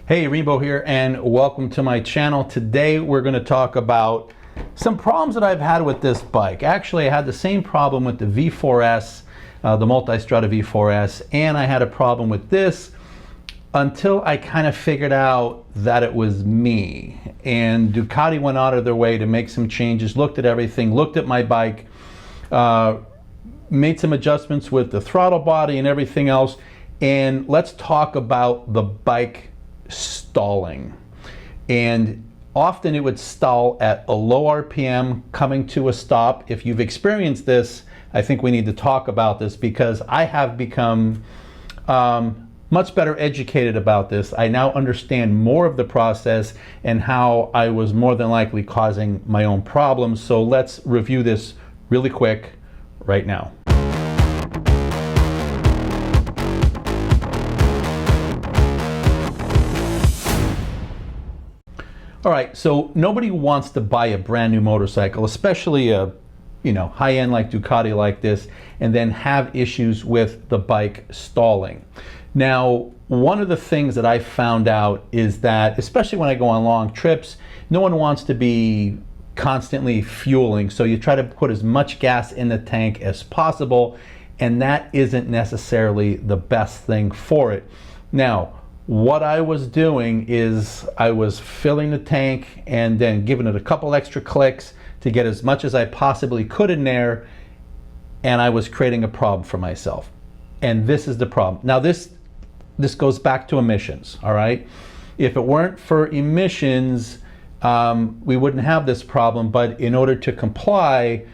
Hey, Rainbow here, and welcome to my channel. Today we're going to talk about some problems that I've had with this bike. Actually, I had the same problem with the V4S, the Multistrada V4S, and I had a problem with this until I kind of figured out that it was me. And Ducati went out of their way to make some changes, looked at everything, looked at my bike, made some adjustments with the throttle body and everything else. And let's talk about the bike stalling. And often it would stall at a low RPM coming to a stop. If you've experienced this, I think we need to talk about this because I have become much better educated about this. I now understand more of the process and how I was more than likely causing my own problems. So let's review this really quick right now. All right, so nobody wants to buy a brand new motorcycle, especially a high-end like Ducati like this, and then have issues with the bike stalling. Now, one of the things that I found out is that, especially when I go on long trips, no one wants to be constantly fueling, so you try to put as much gas in the tank as possible, and that isn't necessarily the best thing for it. Now, what I was doing is I was filling the tank and then giving it a couple extra clicks to get as much as I possibly could in there, and I was creating a problem for myself. And this is the problem. Now this goes back to emissions, all right? If it weren't for emissions, we wouldn't have this problem, but in order to comply,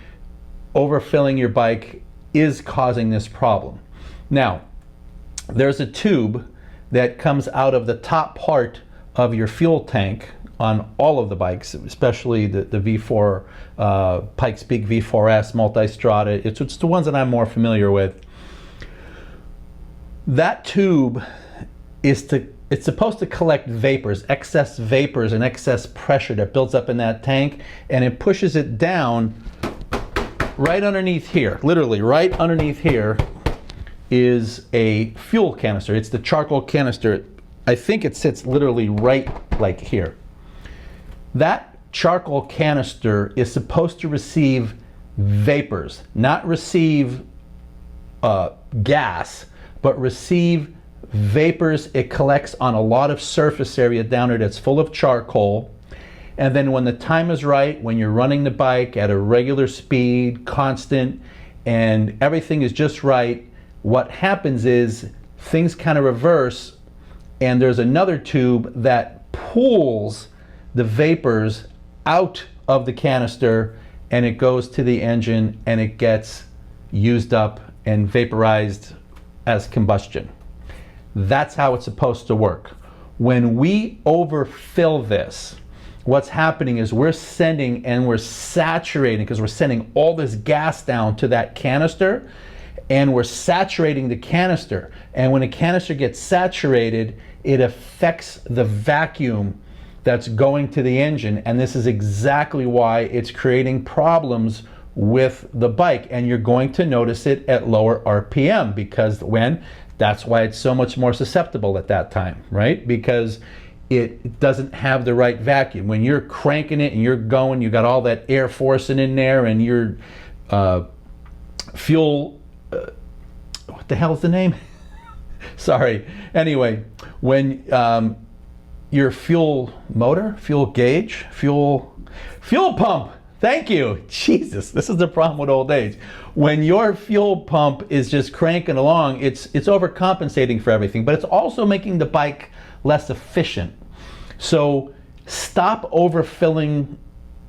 overfilling your bike is causing this problem. Now, there's a tube that comes out of the top part of your fuel tank on all of the bikes, especially the V4, Pikes Peak V4S, Multistrada. It's the ones that I'm more familiar with. That tube it's supposed to collect vapors, excess vapors and excess pressure that builds up in that tank, and it pushes it down right underneath here, literally right underneath here is a fuel canister. It's the charcoal canister. I think it sits literally right like here. That charcoal canister is supposed to receive vapors, not receive gas, but receive vapors. It collects on a lot of surface area down there that's full of charcoal. And then when the time is right, when you're running the bike at a regular speed, constant, and everything is just right, what happens is things kind of reverse, and there's another tube that pulls the vapors out of the canister, and it goes to the engine and it gets used up and vaporized as combustion. That's how it's supposed to work. When we overfill this, what's happening is we're sending and we're saturating, because we're sending all this gas down to that canister, and we're saturating the canister. And when a canister gets saturated, it affects the vacuum that's going to the engine. And this is exactly why it's creating problems with the bike. And you're going to notice it at lower RPM, because that's why it's so much more susceptible at that time, right? Because it doesn't have the right vacuum. When you're cranking it and you're going, you got all that air forcing in there, and your fuel, what the hell's the name? Sorry. Anyway, when your fuel motor, fuel gauge, fuel pump, thank you. Jesus, this is the problem with old age. When your fuel pump is just cranking along, it's overcompensating for everything, but it's also making the bike less efficient. So stop overfilling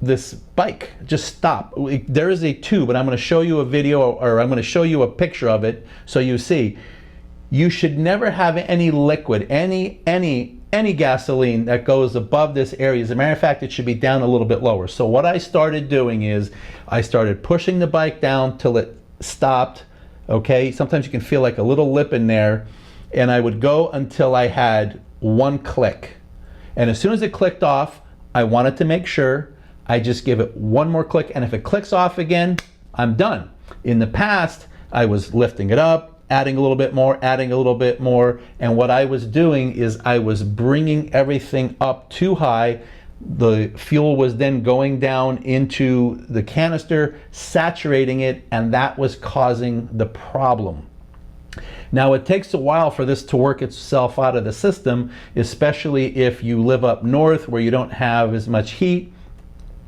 this bike. Just stop. There is a tube, and I'm going to show you a video, or I'm going to show you a picture of it so you see. You should never have any liquid, any gasoline that goes above this area. As a matter of fact, it should be down a little bit lower. So what I started doing is I started pushing the bike down till it stopped. Okay, sometimes you can feel like a little lip in there, and I would go until I had one click. And as soon as it clicked off, I wanted to make sure I just give it one more click, and if it clicks off again, I'm done. In the past, I was lifting it up, adding a little bit more, adding a little bit more. And what I was doing is I was bringing everything up too high. The fuel was then going down into the canister, saturating it, and that was causing the problem. Now, it takes a while for this to work itself out of the system, especially if you live up north where you don't have as much heat.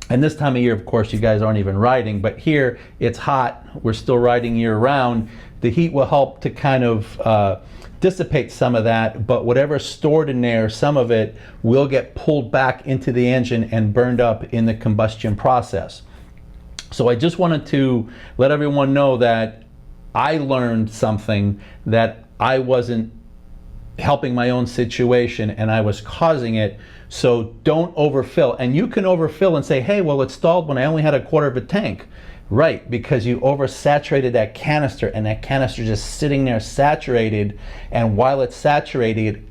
And this time of year, of course, you guys aren't even riding, but here it's hot. We're still riding year round. The heat will help to kind of dissipate some of that, but whatever's stored in there, some of it will get pulled back into the engine and burned up in the combustion process. So I just wanted to let everyone know that I learned something, that I wasn't helping my own situation and I was causing it. So don't overfill. And you can overfill and say, hey, well, it stalled when I only had a quarter of a tank. Right, because you oversaturated that canister, and that canister just sitting there saturated, and while it's saturated,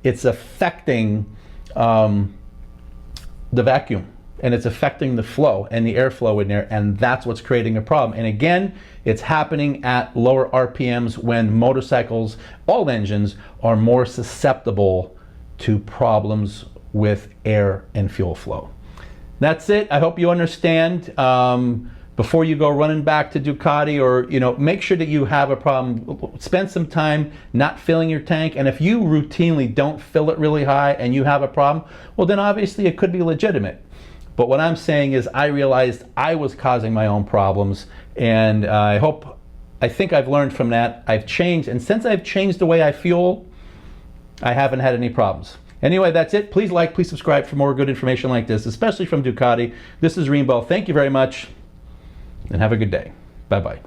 it's affecting the vacuum, and it's affecting the flow and the airflow in there, and that's what's creating a problem. And again, it's happening at lower RPMs when motorcycles, all engines, are more susceptible to problems with air and fuel flow. That's it. I hope you understand. Before you go running back to Ducati, or make sure that you have a problem. Spend some time not filling your tank, and if you routinely don't fill it really high and you have a problem, well, then obviously it could be legitimate. But what I'm saying is I realized I was causing my own problems, and I think I've learned from that. I've changed, and since I've changed the way I fuel, I haven't had any problems. Anyway, that's it. Please like, please subscribe for more good information like this, especially from Ducati. This is Rainbow. Thank you very much, and have a good day. Bye-bye.